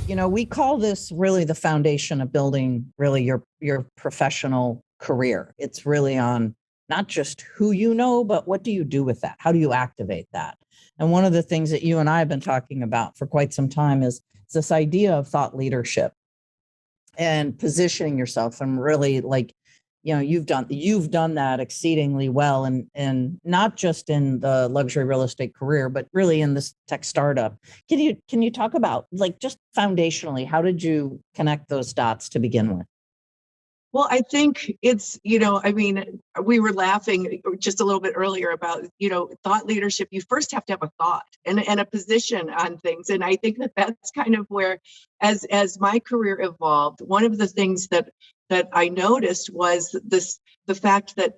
we call this really the foundation of building really your professional career. It's really on not just who you know, but what do you do with that? How do you activate that? And one of the things that you and I have been talking about for quite some time is this idea of thought leadership and positioning yourself and really like you've done that exceedingly well, and not just in the luxury real estate career but really in this tech startup. Can you talk about, like, just foundationally, how did you connect those dots to begin with? Well, I think it's, I mean, we were laughing just a little bit earlier about, thought leadership. You first have to have a thought and a position on things. And I think that that's kind of where, as my career evolved, one of the things that I noticed was the fact that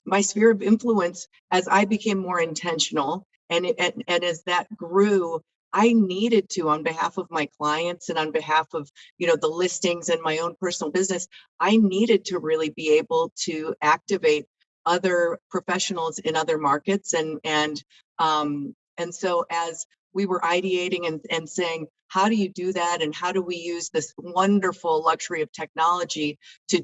my sphere of influence, as I became more intentional and as that grew, I needed to, on behalf of my clients and on behalf of, the listings and my own personal business, I needed to really be able to activate other professionals in other markets. And so as we were ideating and saying, how do you do that? And how do we use this wonderful luxury of technology to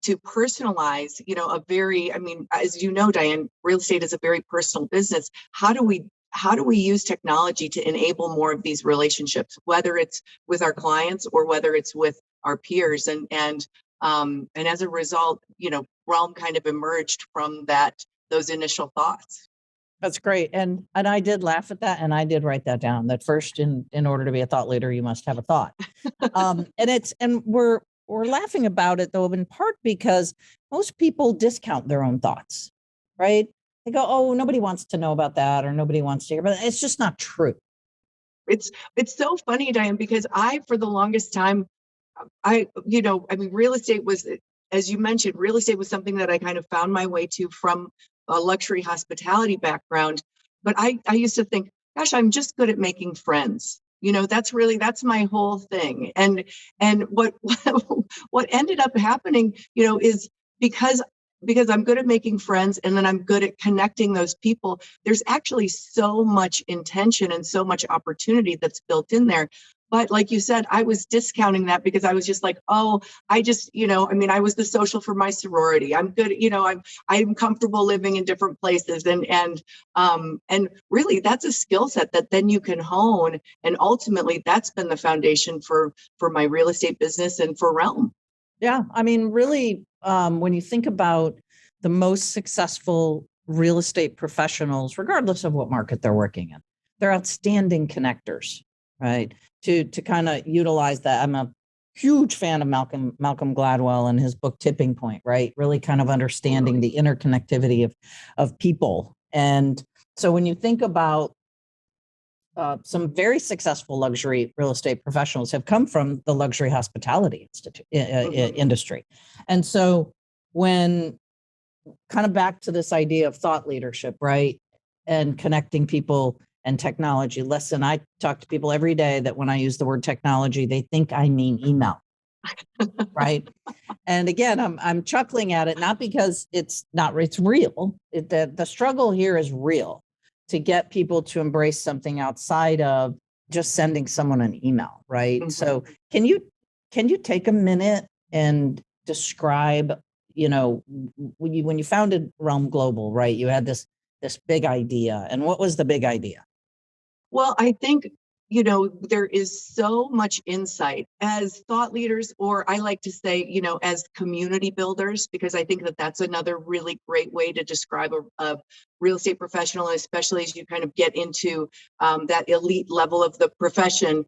personalize, a very, I mean, as you know, Diane, real estate is a very personal business. How do we use technology to enable more of these relationships, whether it's with our clients or whether it's with our peers? And as a result, Realm kind of emerged from those initial thoughts. That's great. And I did laugh at that, and I did write that down, that first, in order to be a thought leader, you must have a thought. And we're laughing about it, though, in part because most people discount their own thoughts, right? They go, "Oh, nobody wants to know about that," or "Nobody wants to hear," but it's just not true. It's so funny, Diane, because for the longest time, I mean, real estate was, as you mentioned, real estate was something that I kind of found my way to from a luxury hospitality background. But I used to think, gosh, I'm just good at making friends. That's my whole thing. And what what ended up happening, is because I'm good at making friends and then I'm good at connecting those people, there's actually so much intention and so much opportunity that's built in there. But like you said, I was discounting that because I was just like, oh, I just, I mean, I was the social for my sorority. I'm good, I'm comfortable living in different places. And really that's a skill set that then you can hone. And ultimately that's been the foundation for my real estate business and for Realm. Yeah, I mean, really, when you think about the most successful real estate professionals, regardless of what market they're working in, they're outstanding connectors, right? To kind of utilize that. I'm a huge fan of Malcolm Gladwell and his book Tipping Point, right? Really kind of understanding the interconnectivity of people. And so when you think about some very successful luxury real estate professionals have come from the luxury hospitality industry. And so when kind of back to this idea of thought leadership, right? And connecting people and technology. Listen, I talk to people every day that when I use the word technology, they think I mean email, right? And again, I'm chuckling at it, not because it's real. The struggle here is real, to get people to embrace something outside of just sending someone an email, right? Mm-hmm. So can you take a minute and describe, when you founded Realm Global, right? You had this big idea. And what was the big idea? Well, I think, there is so much insight as thought leaders, or I like to say, as community builders, because I think that that's another really great way to describe a real estate professional, especially as you kind of get into that elite level of the profession.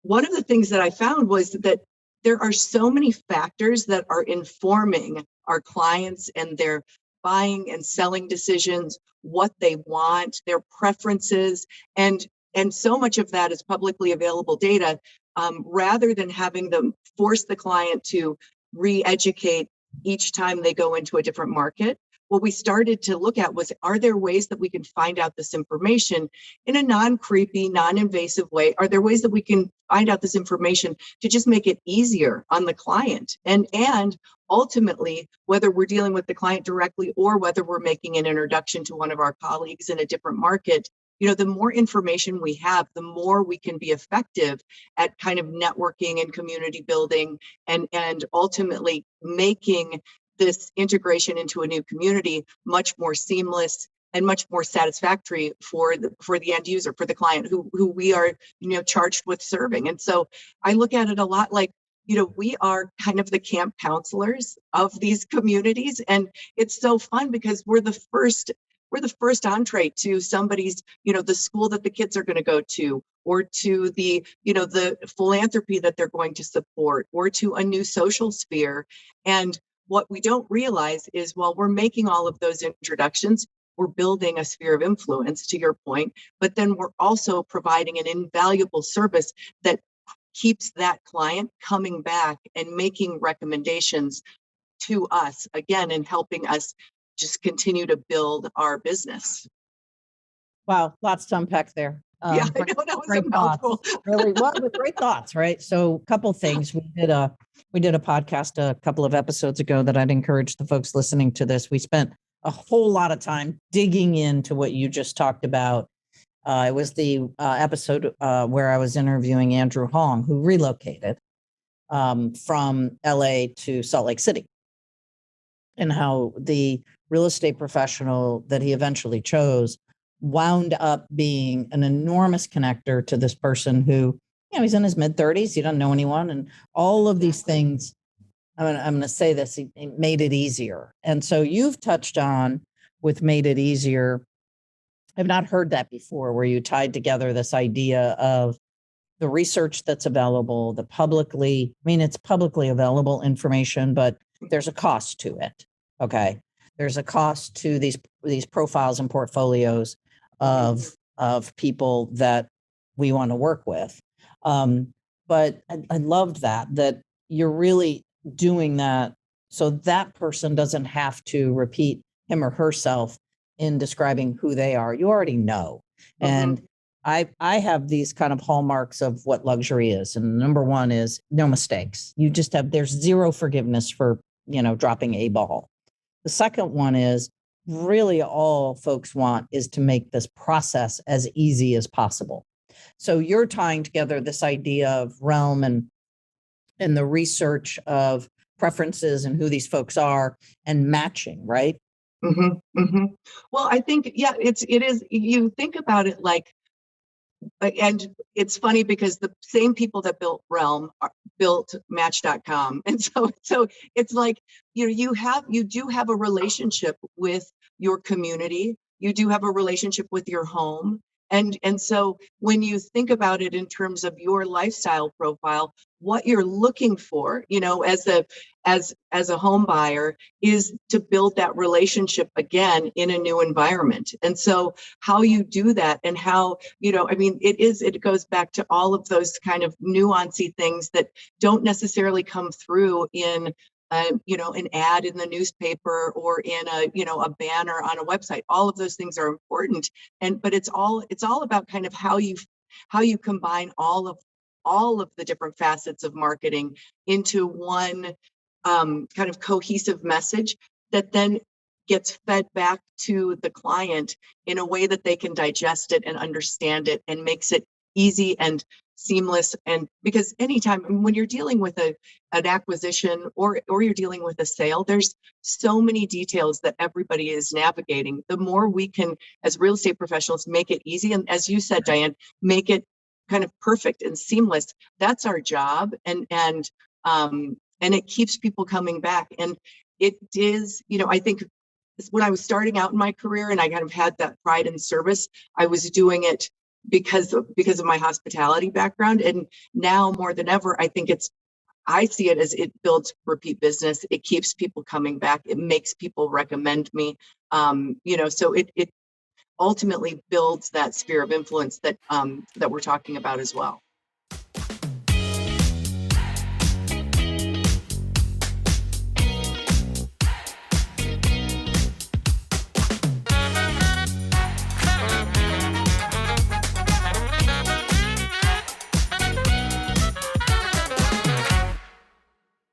One of the things that I found was that there are so many factors that are informing our clients and their buying and selling decisions, what they want, their preferences, and so much of that is publicly available data, rather than having them force the client to re-educate each time they go into a different market. What we started to look at was, are there ways that we can find out this information in a non-creepy, non-invasive way? Are there ways that we can find out this information to just make it easier on the client? And ultimately, whether we're dealing with the client directly or whether we're making an introduction to one of our colleagues in a different market, the more information we have, the more we can be effective at kind of networking and community building, and ultimately making this integration into a new community much more seamless and much more satisfactory for the end user, for the client who we are, charged with serving. And so I look at it a lot like, we are kind of the camp counselors of these communities. And it's so fun because we're the first entree to somebody's, the school that the kids are going to go to, or to the, the philanthropy that they're going to support, or to a new social sphere. And what we don't realize is, while we're making all of those introductions, we're building a sphere of influence, to your point, but then we're also providing an invaluable service that keeps that client coming back and making recommendations to us again, and helping us just continue to build our business. Wow, lots to unpack there. Yeah, I know that was great a mouthful. thoughts. Really, well, with great thoughts, right? So, a couple things. We did a podcast a couple of episodes ago that I'd encourage the folks listening to this. We spent a whole lot of time digging into what you just talked about. It was the episode where I was interviewing Andrew Hong, who relocated from LA to Salt Lake City, and how the real estate professional that he eventually chose wound up being an enormous connector to this person who, he's in his mid-30s, he doesn't know anyone, and all of these things. I'm going to say this, he made it easier. And so you've touched on with made it easier. I've not heard that before, where you tied together this idea of the research that's available, it's publicly available information, but there's a cost to it. Okay. There's a cost to these profiles and portfolios of people that we want to work with. But I loved that you're really doing that so that person doesn't have to repeat him or herself in describing who they are. You already know. Mm-hmm. And I have these kind of hallmarks of what luxury is. And number one is no mistakes. There's zero forgiveness for, dropping a ball. The second one is really all folks want is to make this process as easy as possible. So you're tying together this idea of realm and the research of preferences and who these folks are and matching, right? Mm-hmm, mm-hmm. Well, I think, it is, you think about it like, and it's funny because the same people that built Realm built Match.com. And so it's like, you do have a relationship with your community. You do have a relationship with your home. And so when you think about it in terms of your lifestyle profile, what you're looking for, as a home buyer, is to build that relationship again in a new environment. And so how you do that, and how, it goes back to all of those kind of nuancy things that don't necessarily come through in an ad in the newspaper or in a banner on a website. All of those things are important, but it's all about kind of how you combine all of the different facets of marketing into one kind of cohesive message that then gets fed back to the client in a way that they can digest it and understand it, and makes it easy and seamless. And because anytime when you're dealing with an acquisition or you're dealing with a sale, there's so many details that everybody is navigating. The more we can, as real estate professionals, make it easy, and as you said, Diane, make it kind of perfect and seamless, that's our job. And it keeps people coming back. And it is, I think when I was starting out in my career and I kind of had that pride in service, I was doing it because of my hospitality background. And now more than ever, I see it as it builds repeat business. It keeps people coming back. It makes people recommend me. So it ultimately builds that sphere of influence that we're talking about as well.